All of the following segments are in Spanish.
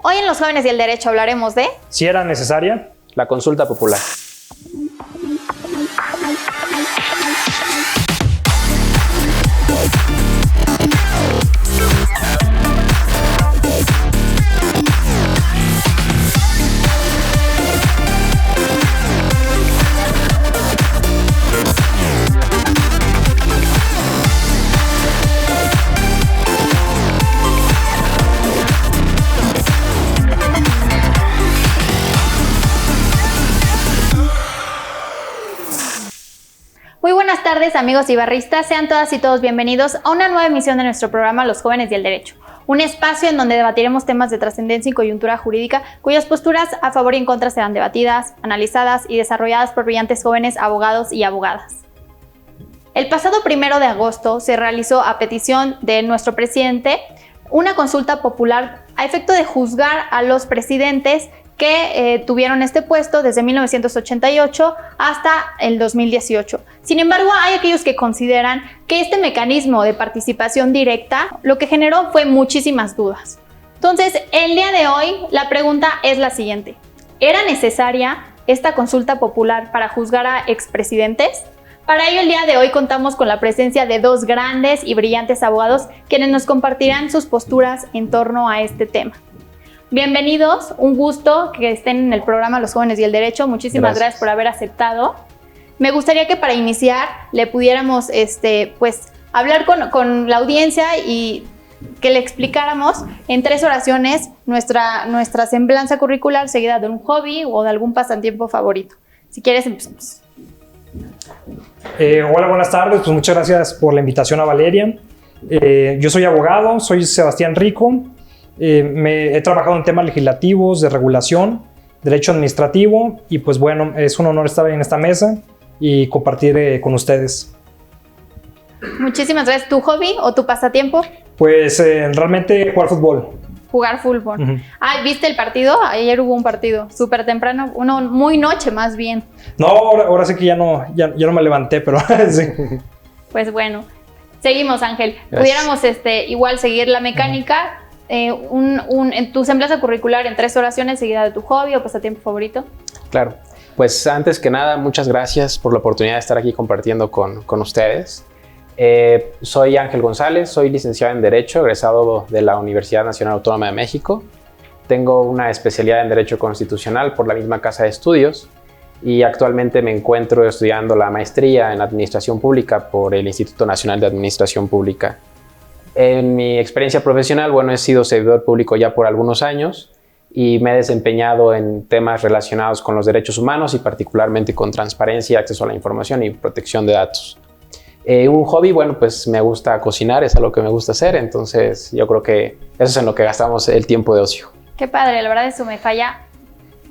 Hoy en Los Jóvenes y el Derecho hablaremos de... Si era necesaria la consulta popular. Muy buenas tardes, amigos ibarristas. Sean todas y todos bienvenidos a una nueva emisión de nuestro programa Los Jóvenes y el Derecho, un espacio en donde debatiremos temas de trascendencia y coyuntura jurídica cuyas posturas a favor y en contra serán debatidas, analizadas y desarrolladas por brillantes jóvenes abogados y abogadas. El pasado 1 de agosto se realizó, a petición de nuestro presidente, una consulta popular a efecto de juzgar a los presidentes que tuvieron este puesto desde 1988 hasta el 2018. Sin embargo, hay aquellos que consideran que este mecanismo de participación directa lo que generó fue muchísimas dudas. Entonces, el día de hoy la pregunta es la siguiente: ¿era necesaria esta consulta popular para juzgar a expresidentes? Para ello, el día de hoy contamos con la presencia de dos grandes y brillantes abogados quienes nos compartirán sus posturas en torno a este tema. Bienvenidos, un gusto que estén en el programa Los Jóvenes y el Derecho. Muchísimas gracias por haber aceptado. Me gustaría que para iniciar le pudiéramos hablar con la audiencia y que le explicáramos en 3 oraciones nuestra semblanza curricular seguida de un hobby o de algún pasatiempo favorito. Si quieres, empezamos. Hola, buenas tardes. Pues muchas gracias por la invitación a Valeria. Yo soy abogado, soy Sebastián Rico. He trabajado en temas legislativos, de regulación, derecho administrativo y pues bueno, es un honor estar en esta mesa y compartir con ustedes. Muchísimas gracias. ¿Tu hobby o tu pasatiempo? Pues realmente jugar fútbol. Jugar fútbol. ¿Viste el partido? Ayer hubo un partido súper temprano, uno muy noche más bien. No, ahora sí que ya no me levanté, pero sí. Pues bueno, seguimos, Ángel. Gracias. Pudiéramos igual seguir la mecánica. En tu semblanza curricular en 3 oraciones seguida de tu hobby o pasatiempo favorito. Claro. Pues antes que nada, muchas gracias por la oportunidad de estar aquí compartiendo con ustedes. Soy Ángel González, soy licenciado en Derecho, egresado de la Universidad Nacional Autónoma de México. Tengo una especialidad en Derecho Constitucional por la misma casa de estudios y actualmente me encuentro estudiando la maestría en Administración Pública por el Instituto Nacional de Administración Pública. En mi experiencia profesional, he sido servidor público ya por algunos años y me he desempeñado en temas relacionados con los derechos humanos y particularmente con transparencia, acceso a la información y protección de datos. Un hobby, pues me gusta cocinar, es algo que me gusta hacer, entonces yo creo que eso es en lo que gastamos el tiempo de ocio. Qué padre, la verdad eso me falla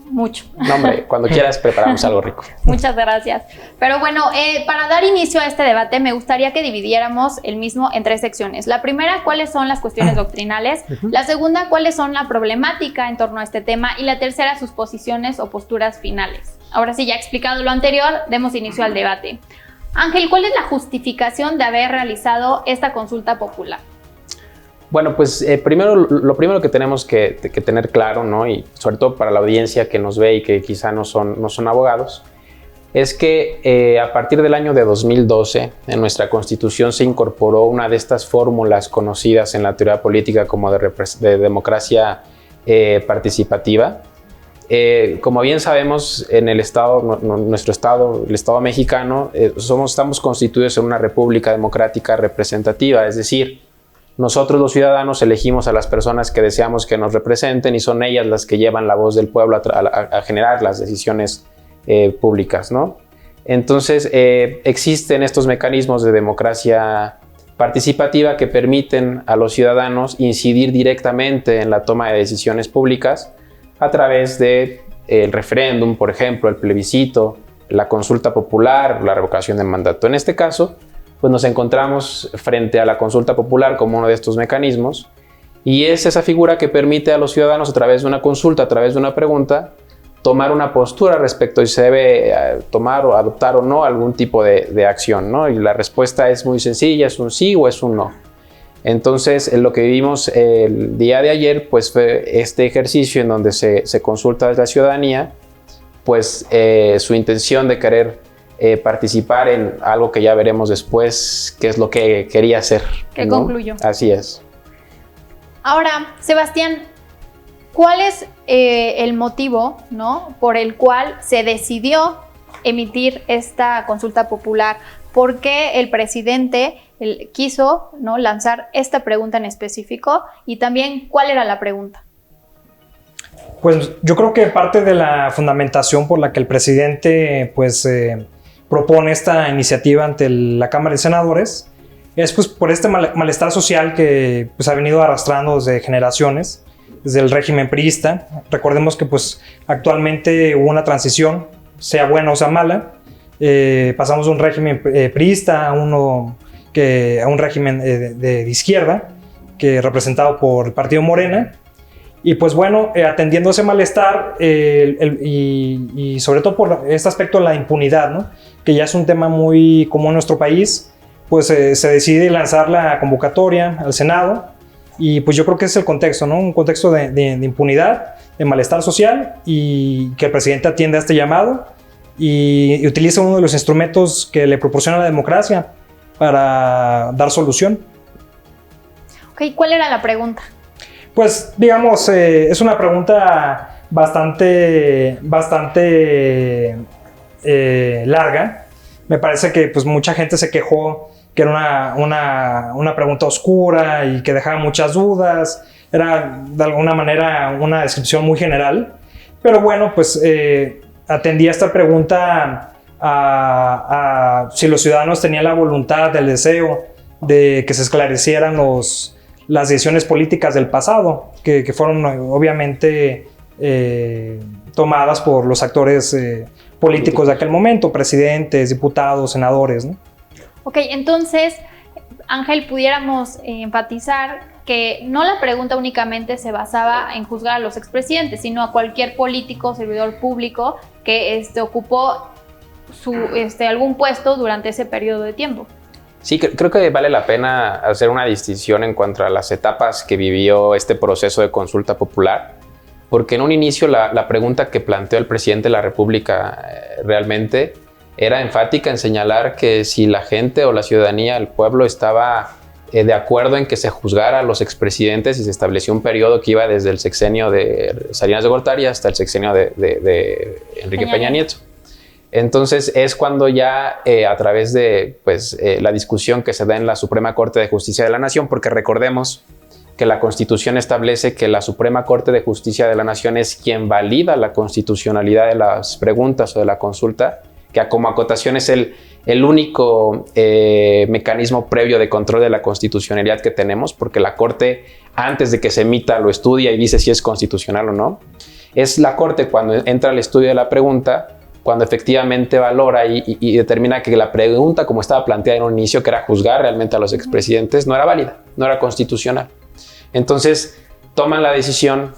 mucho. No, hombre, cuando quieras preparamos algo rico. Muchas gracias. Pero bueno, para dar inicio a este debate me gustaría que dividiéramos el mismo en 3 secciones. La primera, ¿cuáles son las cuestiones doctrinales? La segunda, ¿cuáles son la problemática en torno a este tema? Y la tercera, sus posiciones o posturas finales. Ahora sí, ya explicado lo anterior, demos inicio al debate. Ángel, ¿cuál es la justificación de haber realizado esta consulta popular? Bueno, pues lo primero que tenemos que tener claro, ¿no? Y sobre todo para la audiencia que nos ve y que quizá no son abogados, es que a partir del año de 2012 en nuestra Constitución se incorporó una de estas fórmulas conocidas en la teoría política como de democracia participativa. Como bien sabemos, en el Estado, nuestro Estado, el Estado mexicano, estamos constituidos en una república democrática representativa, es decir, nosotros los ciudadanos elegimos a las personas que deseamos que nos representen y son ellas las que llevan la voz del pueblo a generar las decisiones públicas, ¿no? Entonces, existen estos mecanismos de democracia participativa que permiten a los ciudadanos incidir directamente en la toma de decisiones públicas a través del referéndum, por ejemplo, el plebiscito, la consulta popular, la revocación del mandato. En este caso, pues nos encontramos frente a la consulta popular como uno de estos mecanismos y es esa figura que permite a los ciudadanos a través de una consulta, a través de una pregunta, tomar una postura respecto a si se debe tomar o adoptar o no algún tipo de acción, ¿no? Y la respuesta es muy sencilla, es un sí o es un no. Entonces, lo que vivimos el día de ayer, pues fue este ejercicio en donde se consulta a la ciudadanía, pues su intención de querer participar en algo que ya veremos después, qué es lo que quería hacer. Que concluyó. Así es. Ahora, Sebastián, ¿cuál es el motivo, ¿no?, por el cual se decidió emitir esta consulta popular? ¿Por qué el presidente quiso, ¿no?, lanzar esta pregunta en específico? Y también, ¿cuál era la pregunta? Pues yo creo que parte de la fundamentación por la que el presidente pues, propone esta iniciativa ante la Cámara de Senadores es pues, por este malestar social que pues, ha venido arrastrando desde generaciones, desde el régimen priista. Recordemos que pues, actualmente hubo una transición, sea buena o sea mala. Pasamos de un régimen priista a un régimen de izquierda, representado por el partido Morena. Y pues bueno, atendiendo ese malestar y sobre todo por este aspecto de la impunidad, ¿no?, que ya es un tema muy común en nuestro país, pues se decide lanzar la convocatoria al Senado. Y pues yo creo que es el contexto, ¿no?, un contexto de impunidad, de malestar social, y que el presidente atienda a este llamado y utiliza uno de los instrumentos que le proporciona la democracia para dar solución. Ok, ¿cuál era la pregunta? Pues, digamos, es una pregunta bastante larga. Me parece que pues, mucha gente se quejó que era una pregunta oscura y que dejaba muchas dudas. Era, de alguna manera, una descripción muy general. Pero bueno, pues atendía esta pregunta a si los ciudadanos tenían la voluntad, el deseo de que se esclarecieran las decisiones políticas del pasado, que fueron obviamente tomadas por los actores políticos de aquel momento, presidentes, diputados, senadores, ¿no? Ok, entonces, Ángel, pudiéramos enfatizar que no la pregunta únicamente se basaba en juzgar a los expresidentes, sino a cualquier político, servidor público que ocupó algún puesto durante ese periodo de tiempo. Sí, creo que vale la pena hacer una distinción en cuanto a las etapas que vivió este proceso de consulta popular, porque en un inicio la pregunta que planteó el presidente de la República realmente era enfática en señalar que si la gente o la ciudadanía, el pueblo, estaba de acuerdo en que se juzgara a los expresidentes, y se estableció un periodo que iba desde el sexenio de Salinas de Gortari hasta el sexenio de Enrique Peña Nieto. Entonces es cuando ya a través de la discusión que se da en la Suprema Corte de Justicia de la Nación, porque recordemos que la Constitución establece que la Suprema Corte de Justicia de la Nación es quien valida la constitucionalidad de las preguntas o de la consulta, que como acotación es el único mecanismo previo de control de la constitucionalidad que tenemos, porque la Corte, antes de que se emita, lo estudia y dice si es constitucional o no. Es la Corte, cuando entra al estudio de la pregunta, cuando efectivamente valora y determina que la pregunta, como estaba planteada en un inicio, que era juzgar realmente a los expresidentes, no era válida, no era constitucional. Entonces toman la decisión,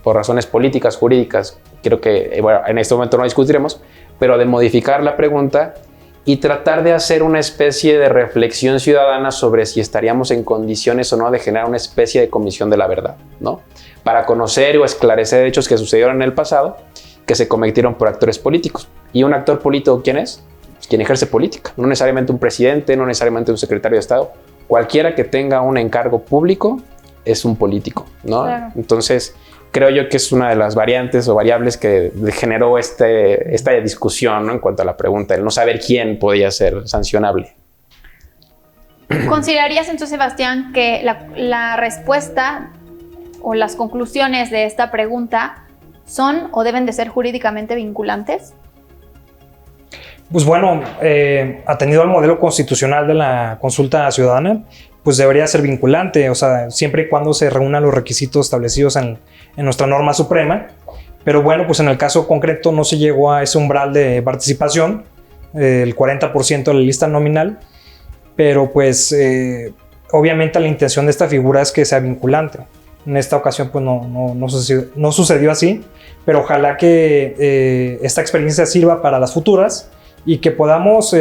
por razones políticas, jurídicas, creo que en este momento no discutiremos, pero de modificar la pregunta y tratar de hacer una especie de reflexión ciudadana sobre si estaríamos en condiciones o no de generar una especie de comisión de la verdad, ¿no?, para conocer o esclarecer hechos que sucedieron en el pasado, que se cometieron por actores políticos. ¿Y un actor político quién es? Quien ejerce política, no necesariamente un presidente, no necesariamente un secretario de Estado. Cualquiera que tenga un encargo público es un político, ¿no? Claro. Entonces, creo yo que es una de las variantes o variables que generó esta discusión, ¿no?, en cuanto a la pregunta, el no saber quién podía ser sancionable. ¿Considerarías entonces, Sebastián, que la respuesta o las conclusiones de esta pregunta son o deben de ser jurídicamente vinculantes? Pues bueno, atendido al modelo constitucional de la consulta ciudadana, pues debería ser vinculante, o sea, siempre y cuando se reúnan los requisitos establecidos en nuestra norma suprema. Pero bueno, pues en el caso concreto no se llegó a ese umbral de participación, el 40% de la lista nominal, pero pues obviamente la intención de esta figura es que sea vinculante. En esta ocasión pues no sucedió así, pero ojalá que esta experiencia sirva para las futuras y que podamos,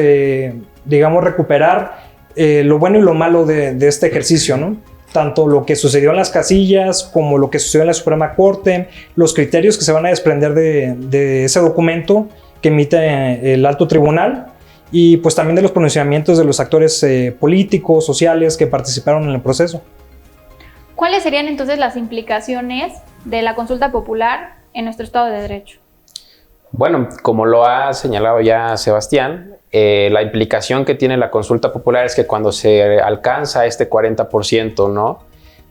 digamos, recuperar lo bueno y lo malo de este ejercicio, ¿no? Tanto lo que sucedió en las casillas como lo que sucedió en la Suprema Corte, los criterios que se van a desprender de ese documento que emite el alto tribunal y pues también de los pronunciamientos de los actores políticos, sociales que participaron en el proceso. ¿Cuáles serían entonces las implicaciones de la consulta popular en nuestro Estado de Derecho? Bueno, como lo ha señalado ya Sebastián, la implicación que tiene la consulta popular es que cuando se alcanza este 40%, ¿no?,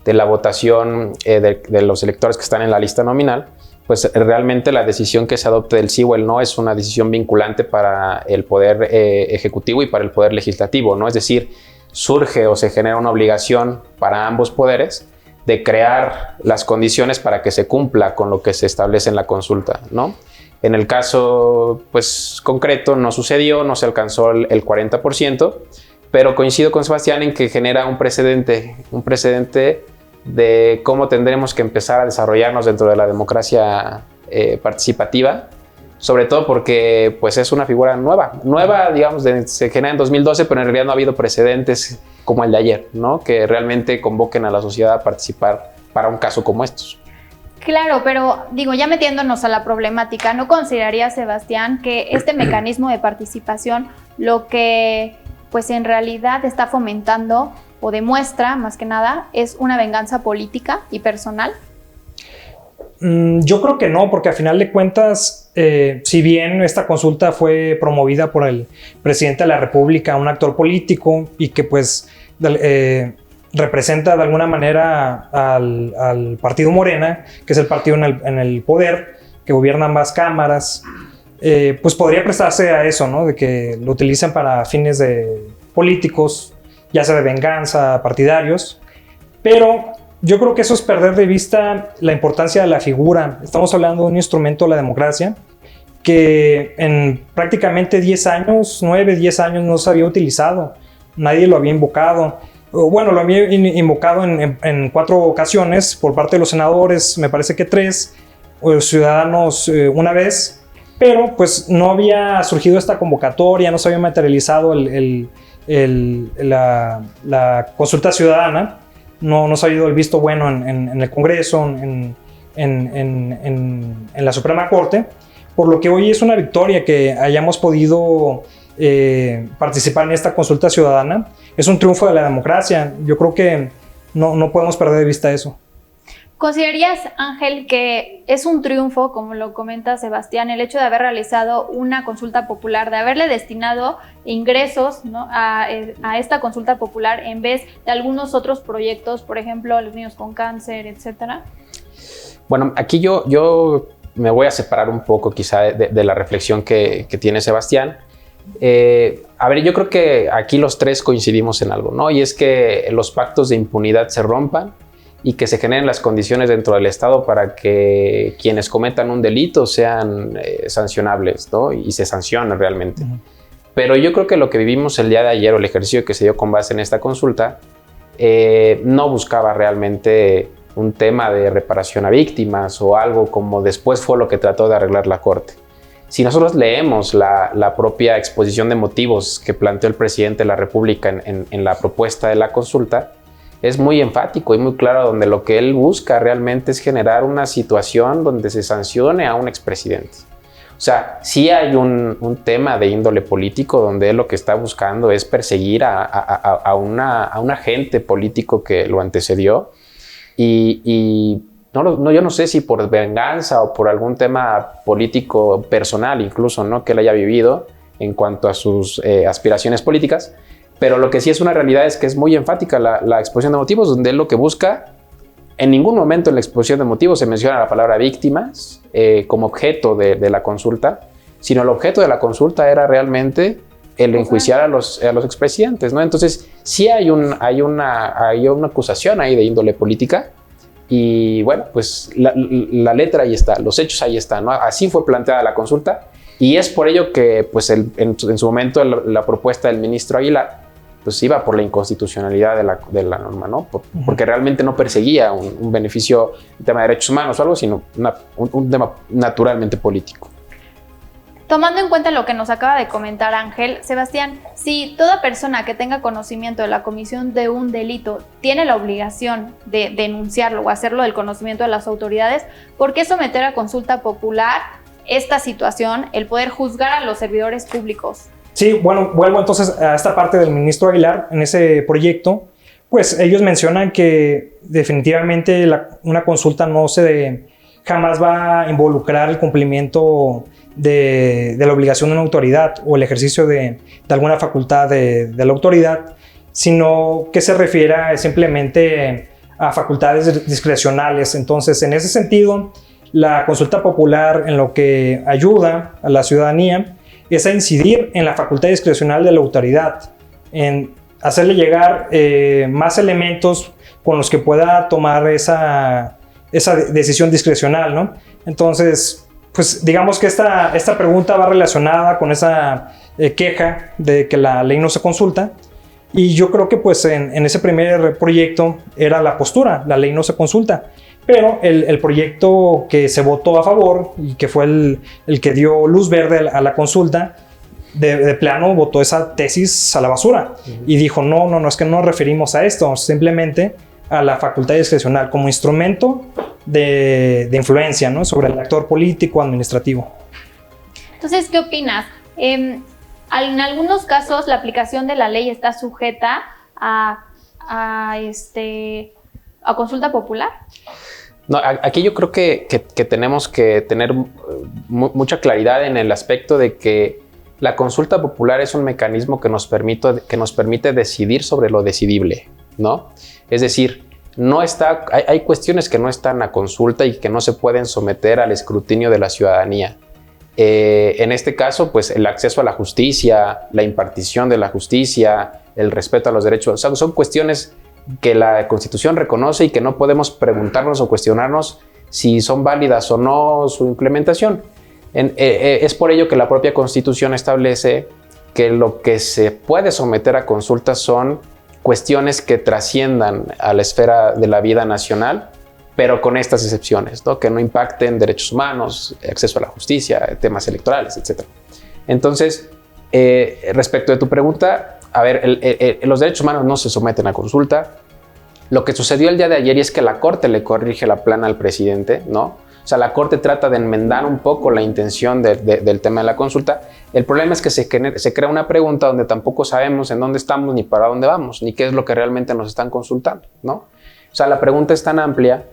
de la votación de los electores que están en la lista nominal, pues realmente la decisión que se adopte del sí o el no es una decisión vinculante para el Poder Ejecutivo y para el Poder Legislativo, ¿no? Es decir, surge o se genera una obligación para ambos poderes de crear las condiciones para que se cumpla con lo que se establece en la consulta, ¿no? En el caso pues, concreto no sucedió, no se alcanzó el 40%, pero coincido con Sebastián en que genera un precedente de cómo tendremos que empezar a desarrollarnos dentro de la democracia participativa, sobre todo porque pues, es una figura nueva, digamos, se genera en 2012, pero en realidad no ha habido precedentes como el de ayer, ¿no?, que realmente convoquen a la sociedad a participar para un caso como estos. Claro, pero digo, ya metiéndonos a la problemática, ¿no consideraría, Sebastián, que este mecanismo de participación lo que pues en realidad está fomentando o demuestra, más que nada, es una venganza política y personal? Yo creo que no, porque a final de cuentas, si bien esta consulta fue promovida por el presidente de la República, un actor político y que pues representa de alguna manera al partido Morena, que es el partido en el poder, que gobierna ambas cámaras, pues podría prestarse a eso, ¿no? De que lo utilicen para fines políticos, ya sea de venganza, partidarios, pero yo creo que eso es perder de vista la importancia de la figura. Estamos hablando de un instrumento de la democracia que en prácticamente 10 años, 9, 10 años no se había utilizado, nadie lo había invocado. Bueno, lo había invocado en 4 ocasiones por parte de los senadores, me parece que 3, ciudadanos una vez, pero pues no había surgido esta convocatoria, no se había materializado la consulta ciudadana, no se ha habido el visto bueno en el Congreso, en la Suprema Corte, por lo que hoy es una victoria que hayamos podido participar en esta consulta ciudadana. Es un triunfo de la democracia. Yo creo que no podemos perder de vista eso. ¿Considerarías, Ángel, que es un triunfo, como lo comenta Sebastián, el hecho de haber realizado una consulta popular, de haberle destinado ingresos, ¿no?, a esta consulta popular en vez de algunos otros proyectos, por ejemplo, los niños con cáncer, etcétera? Bueno, aquí yo me voy a separar un poco quizá de la reflexión que tiene Sebastián. A ver, yo creo que aquí los tres coincidimos en algo, ¿no? Y es que los pactos de impunidad se rompan y que se generen las condiciones dentro del Estado para que quienes cometan un delito sean sancionables, ¿no? Y se sancionen realmente. Pero yo creo que lo que vivimos el día de ayer, o el ejercicio que se dio con base en esta consulta, no buscaba realmente un tema de reparación a víctimas o algo como después fue lo que trató de arreglar la Corte. Si nosotros leemos la propia exposición de motivos que planteó el presidente de la República en la propuesta de la consulta, es muy enfático y muy claro donde lo que él busca realmente es generar una situación donde se sancione a un expresidente. O sea, sí hay un tema de índole político donde él lo que está buscando es perseguir a un agente político que lo antecedió y yo no sé si por venganza o por algún tema político personal incluso, ¿no?, que él haya vivido en cuanto a sus aspiraciones políticas, pero lo que sí es una realidad es que es muy enfática la exposición de motivos, donde él lo que busca, en ningún momento en la exposición de motivos se menciona la palabra víctimas como objeto de la consulta, sino el objeto de la consulta era realmente el enjuiciar a los expresidentes, ¿no? Entonces sí hay una acusación ahí de índole política. Y bueno, pues la letra ahí está, los hechos ahí están, ¿no? Así fue planteada la consulta y es por ello que pues en su momento la propuesta del ministro Aguilar pues iba por la inconstitucionalidad de la norma, ¿no? Porque realmente no perseguía un beneficio en tema de derechos humanos o algo, sino un tema naturalmente político. Tomando en cuenta lo que nos acaba de comentar Ángel, Sebastián, si toda persona que tenga conocimiento de la comisión de un delito tiene la obligación de denunciarlo o hacerlo del conocimiento de las autoridades, ¿por qué someter a consulta popular esta situación, el poder juzgar a los servidores públicos? Sí, bueno, vuelvo entonces a esta parte del ministro Aguilar en ese proyecto. Pues ellos mencionan que definitivamente una consulta jamás va a involucrar el cumplimiento de la obligación de una autoridad o el ejercicio de alguna facultad de la autoridad, sino que se refiere simplemente a facultades discrecionales. Entonces, en ese sentido, la consulta popular en lo que ayuda a la ciudadanía es a incidir en la facultad discrecional de la autoridad, en hacerle llegar más elementos con los que pueda tomar esa decisión discrecional, ¿no? Entonces, pues digamos que esta pregunta va relacionada con esa queja de que la ley no se consulta, y yo creo que pues en ese primer proyecto era la postura, la ley no se consulta, pero el proyecto que se votó a favor y que fue el que dio luz verde a la consulta, de plano votó esa tesis a la basura y dijo no, es que no nos referimos a esto, simplemente a la facultad discrecional como instrumento de influencia, ¿no?, sobre el actor político administrativo. Entonces, ¿qué opinas? En algunos casos la aplicación de la ley está sujeta a consulta popular. No, aquí yo creo que tenemos que tener mucha claridad en el aspecto de que la consulta popular es un mecanismo que nos permite decidir sobre lo decidible, ¿no? Es decir, hay cuestiones que no están a consulta y que no se pueden someter al escrutinio de la ciudadanía. En este caso, pues el acceso a la justicia, la impartición de la justicia, el respeto a los derechos, son cuestiones que la Constitución reconoce y que no podemos preguntarnos o cuestionarnos si son válidas o no su implementación. Es por ello que la propia Constitución establece que lo que se puede someter a consultas son cuestiones que trasciendan a la esfera de la vida nacional, pero con estas excepciones, ¿no?, que no impacten derechos humanos, acceso a la justicia, temas electorales, etc. Entonces, respecto de tu pregunta, a ver, los derechos humanos no se someten a consulta. Lo que sucedió el día de ayer es que la Corte le corrige la plana al presidente, ¿no? O sea, la Corte trata de enmendar un poco la intención del tema de la consulta. El problema es que se crea una pregunta donde tampoco sabemos en dónde estamos, ni para dónde vamos, ni qué es lo que realmente nos están consultando, ¿no? O sea, la pregunta es tan amplia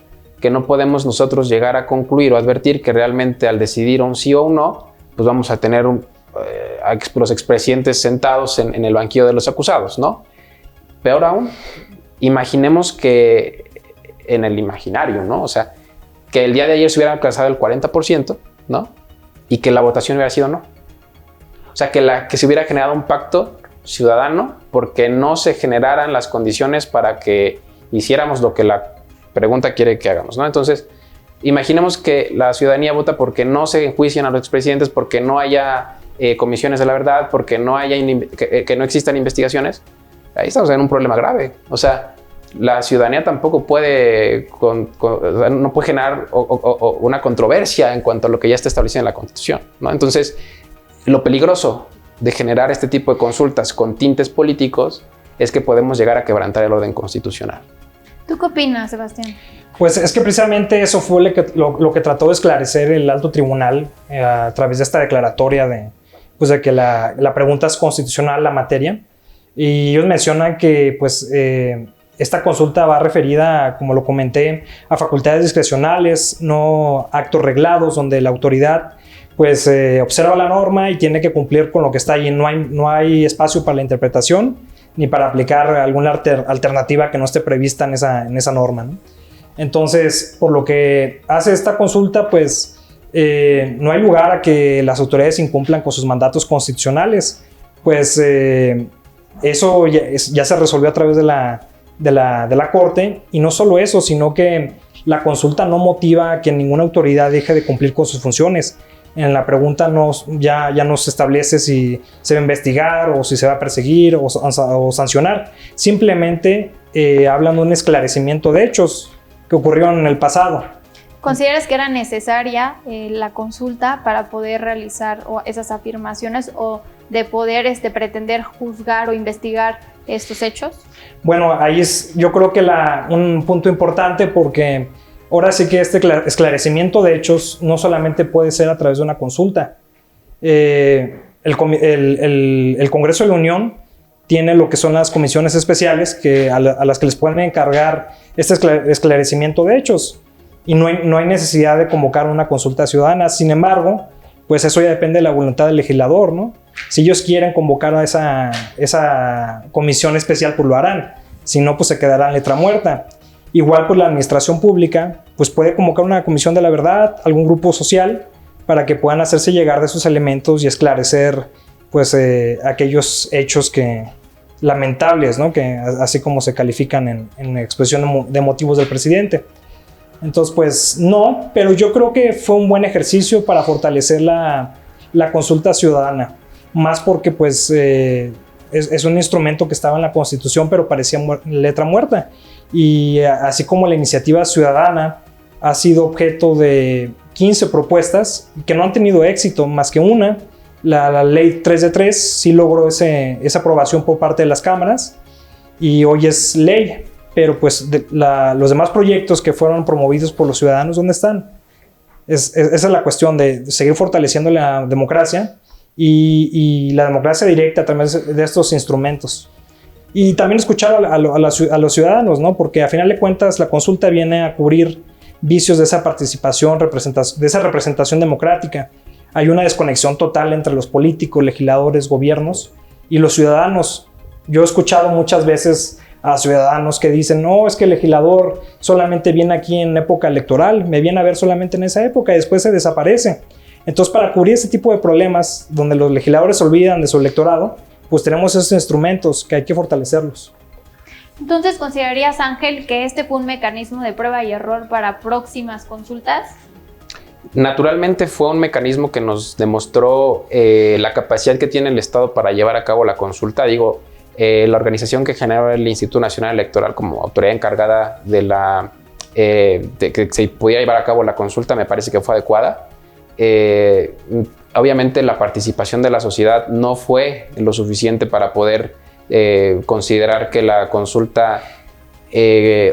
que no podemos nosotros llegar a concluir o advertir que realmente al decidir un sí o un no, pues vamos a tener los expresidentes sentados en el banquillo de los acusados, ¿no? Peor aún, imaginemos que en el imaginario, ¿no? O sea, que el día de ayer se hubiera alcanzado el 40%, ¿no? Y que la votación hubiera sido no. O sea, que se hubiera generado un pacto ciudadano porque no se generaran las condiciones para que hiciéramos lo que la pregunta quiere que hagamos, ¿no? Entonces, imaginemos que la ciudadanía vota porque no se enjuicien a los expresidentes, porque no haya comisiones de la verdad, porque que no existan investigaciones. Ahí estamos en un problema grave. O sea, la ciudadanía tampoco puede, no puede generar una controversia en cuanto a lo que ya está establecido en la Constitución, ¿no? Entonces, lo peligroso de generar este tipo de consultas con tintes políticos es que podemos llegar a quebrantar el orden constitucional. ¿Tú qué opinas, Sebastián? Pues es que precisamente eso fue lo que trató de esclarecer el alto tribunal a través de esta declaratoria de que la pregunta es constitucional la materia. Y ellos mencionan que pues esta consulta va referida, como lo comenté, a facultades discrecionales, no actos reglados, donde la autoridad pues observa la norma y tiene que cumplir con lo que está ahí. No hay espacio para la interpretación ni para aplicar alguna alternativa que no esté prevista en esa norma, ¿no? Entonces, por lo que hace esta consulta, pues no hay lugar a que las autoridades incumplan con sus mandatos constitucionales. Pues eso ya se resolvió a través de la Corte, y no solo eso, sino que la consulta no motiva a que ninguna autoridad deje de cumplir con sus funciones. En la pregunta ya no se establece si se va a investigar o si se va a perseguir o sancionar. Simplemente hablan de un esclarecimiento de hechos que ocurrieron en el pasado. ¿Consideras que era necesaria la consulta para poder realizar esas afirmaciones o de poder pretender juzgar o investigar estos hechos? Bueno, ahí yo creo que un punto importante, porque ahora sí que este esclarecimiento de hechos no solamente puede ser a través de una consulta. El Congreso de la Unión tiene lo que son las comisiones especiales a las que les pueden encargar este esclarecimiento de hechos, y no hay necesidad de convocar una consulta ciudadana. Sin embargo, pues eso ya depende de la voluntad del legislador, ¿no? Si ellos quieren convocar a esa comisión especial, pues lo harán. Si no, pues se quedará en letra muerta. Igual, pues la administración pública pues puede convocar una comisión de la verdad, algún grupo social, para que puedan hacerse llegar de sus elementos y esclarecer pues aquellos hechos lamentables, ¿no? Que así como se califican en la exposición de motivos del presidente. Entonces, pues no, pero yo creo que fue un buen ejercicio para fortalecer la consulta ciudadana, más porque pues es un instrumento que estaba en la Constitución, pero parecía letra muerta. Y así como la iniciativa ciudadana ha sido objeto de 15 propuestas que no han tenido éxito más que una, la ley 3 de 3 sí logró esa aprobación por parte de las cámaras y hoy es ley, pero pues los demás proyectos que fueron promovidos por los ciudadanos, ¿dónde están? Esa es la cuestión de seguir fortaleciendo la democracia y la democracia directa a través de estos instrumentos. Y también escuchar a los ciudadanos, ¿no? Porque a final de cuentas la consulta viene a cubrir vicios de esa participación, de esa representación democrática. Hay una desconexión total entre los políticos, legisladores, gobiernos y los ciudadanos. Yo he escuchado muchas veces a ciudadanos que dicen, no, es que el legislador solamente viene aquí en época electoral, me viene a ver solamente en esa época y después se desaparece. Entonces, para cubrir ese tipo de problemas, donde los legisladores se olvidan de su electorado, pues tenemos esos instrumentos que hay que fortalecerlos. Entonces, ¿considerarías, Ángel, que este fue un mecanismo de prueba y error para próximas consultas? Naturalmente fue un mecanismo que nos demostró la capacidad que tiene el Estado para llevar a cabo la consulta. La organización que genera el Instituto Nacional Electoral como autoridad encargada de que se pudiera llevar a cabo la consulta me parece que fue adecuada. Obviamente la participación de la sociedad no fue lo suficiente para poder considerar que la consulta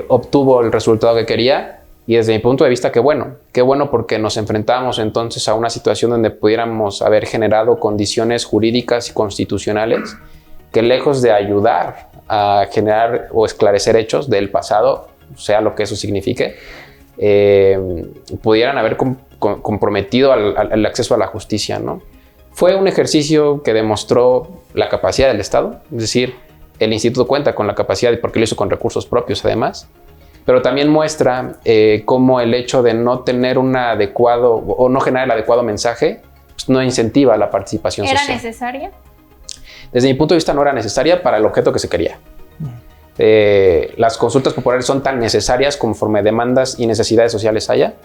obtuvo el resultado que quería. Y desde mi punto de vista, qué bueno porque nos enfrentábamos entonces a una situación donde pudiéramos haber generado condiciones jurídicas y constitucionales que, lejos de ayudar a generar o esclarecer hechos del pasado, sea lo que eso signifique, pudieran haber comprometido el acceso a la justicia, ¿no? Fue un ejercicio que demostró la capacidad del Estado, es decir, el instituto cuenta con la capacidad porque lo hizo con recursos propios además, pero también muestra cómo el hecho de no tener un adecuado o no generar el adecuado mensaje pues no incentiva la participación social. ¿Era necesaria? Desde mi punto de vista no era necesaria para el objeto que se quería. Las consultas populares son tan necesarias conforme demandas y necesidades sociales haya.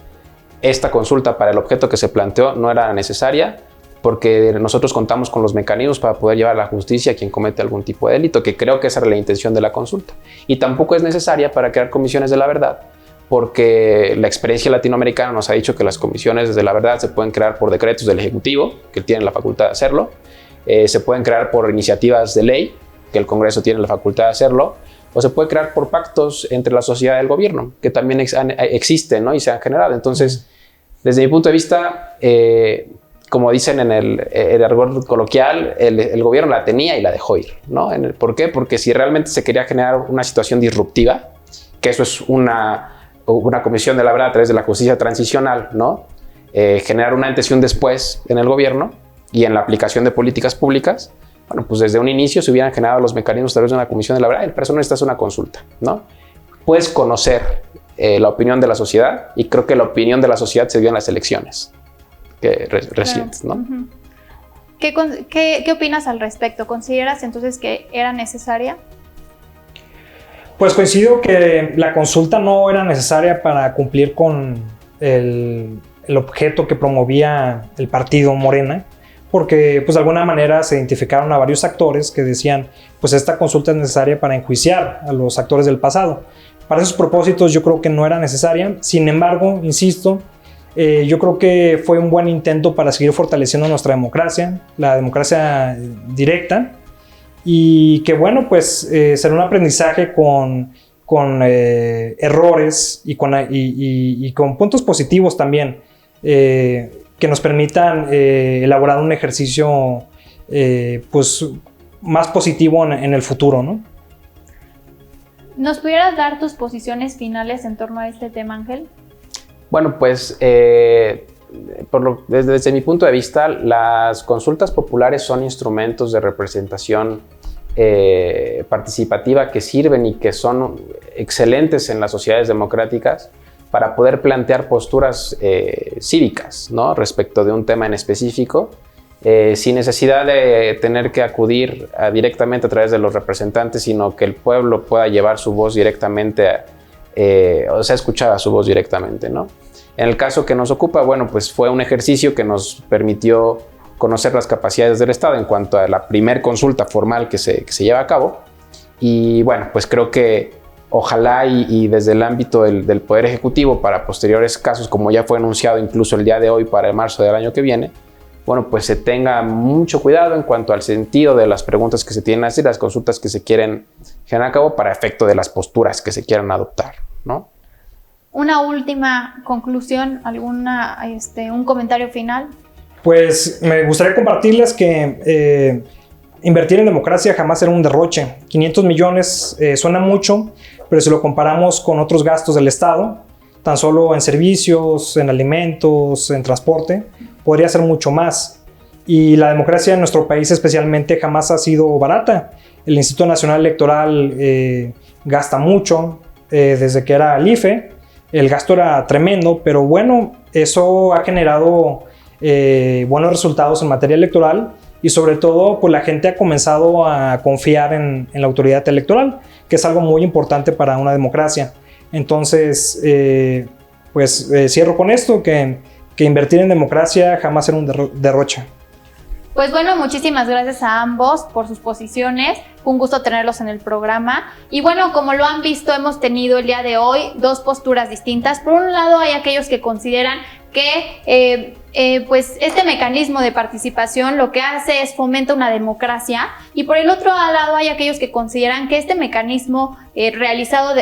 Esta consulta para el objeto que se planteó no era necesaria porque nosotros contamos con los mecanismos para poder llevar a la justicia a quien comete algún tipo de delito, que creo que esa era la intención de la consulta. Y tampoco es necesaria para crear comisiones de la verdad, porque la experiencia latinoamericana nos ha dicho que las comisiones de la verdad se pueden crear por decretos del Ejecutivo, que tienen la facultad de hacerlo, se pueden crear por iniciativas de ley, que el Congreso tiene la facultad de hacerlo, o se puede crear por pactos entre la sociedad y el gobierno, que también existen, ¿no? Y se han generado. Entonces, desde mi punto de vista, como dicen en el argot coloquial, el gobierno la tenía y la dejó ir, ¿no? ¿Por qué? Porque si realmente se quería generar una situación disruptiva, que eso es una comisión de la verdad a través de la justicia transicional, ¿no? Generar un antes y un después en el gobierno y en la aplicación de políticas públicas, bueno, pues desde un inicio se hubieran generado los mecanismos a través de una comisión de la verdad. El personal necesita hacer una consulta, ¿no? Puedes conocer la opinión de la sociedad y creo que la opinión de la sociedad se dio en las elecciones recientes, ¿no? Uh-huh. ¿Qué opinas al respecto? ¿Consideras entonces que era necesaria? Pues coincido que la consulta no era necesaria para cumplir con el objeto que promovía el partido Morena, porque pues de alguna manera se identificaron a varios actores que decían, pues esta consulta es necesaria para enjuiciar a los actores del pasado. Para esos propósitos yo creo que no era necesaria. Sin embargo, insisto, yo creo que fue un buen intento para seguir fortaleciendo nuestra democracia, la democracia directa, y que bueno, pues será un aprendizaje con errores y con puntos positivos también, que nos permitan elaborar un ejercicio pues más positivo en el futuro, ¿no? ¿Nos pudieras dar tus posiciones finales en torno a este tema, Ángel? Bueno, pues desde mi punto de vista, las consultas populares son instrumentos de representación participativa que sirven y que son excelentes en las sociedades democráticas para poder plantear posturas cívicas, ¿no?, respecto de un tema en específico, sin necesidad de tener que acudir directamente a través de los representantes, sino que el pueblo pueda llevar su voz directamente, o sea, escuchada su voz directamente, ¿no? En el caso que nos ocupa, bueno, pues fue un ejercicio que nos permitió conocer las capacidades del Estado en cuanto a la primer consulta formal que se lleva a cabo. Y bueno, pues creo que ojalá y desde el ámbito del Poder Ejecutivo para posteriores casos, como ya fue anunciado incluso el día de hoy para el marzo del año que viene, bueno, pues se tenga mucho cuidado en cuanto al sentido de las preguntas que se tienen que hacer, las consultas que se quieren llevar a cabo para efecto de las posturas que se quieran adoptar, ¿no? Una última conclusión, un comentario final. Pues me gustaría compartirles que invertir en democracia jamás será un derroche. 500 millones suena mucho, pero si lo comparamos con otros gastos del Estado, tan solo en servicios, en alimentos, en transporte, podría ser mucho más. Y la democracia en nuestro país especialmente jamás ha sido barata. El Instituto Nacional Electoral gasta mucho, desde que era el IFE, el gasto era tremendo, pero bueno, eso ha generado buenos resultados en materia electoral y sobre todo pues la gente ha comenzado a confiar en la autoridad electoral, que es algo muy importante para una democracia. Entonces, cierro con esto, que invertir en democracia jamás será un derroche. Pues bueno, muchísimas gracias a ambos por sus posiciones. Fue un gusto tenerlos en el programa. Y bueno, como lo han visto, hemos tenido el día de hoy dos posturas distintas. Por un lado, hay aquellos que consideran que pues este mecanismo de participación lo que hace es fomenta una democracia, y por el otro lado hay aquellos que consideran que este mecanismo realizado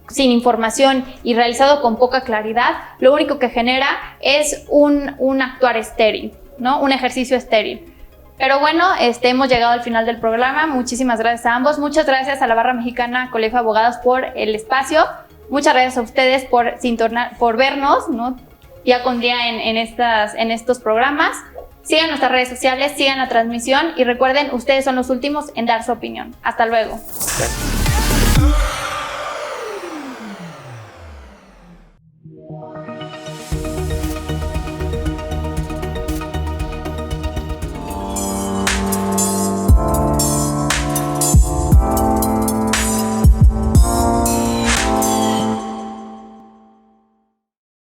sin información y realizado con poca claridad, lo único que genera es un actuar estéril, ¿no? Un ejercicio estéril. Pero bueno, hemos llegado al final del programa. Muchísimas gracias a ambos. Muchas gracias a la Barra Mexicana Colegio de Abogados por el espacio. Muchas gracias a ustedes por vernos, ¿no?, día con día en estos programas. Sigan nuestras redes sociales, sigan la transmisión y recuerden, ustedes son los últimos en dar su opinión. Hasta luego. Gracias.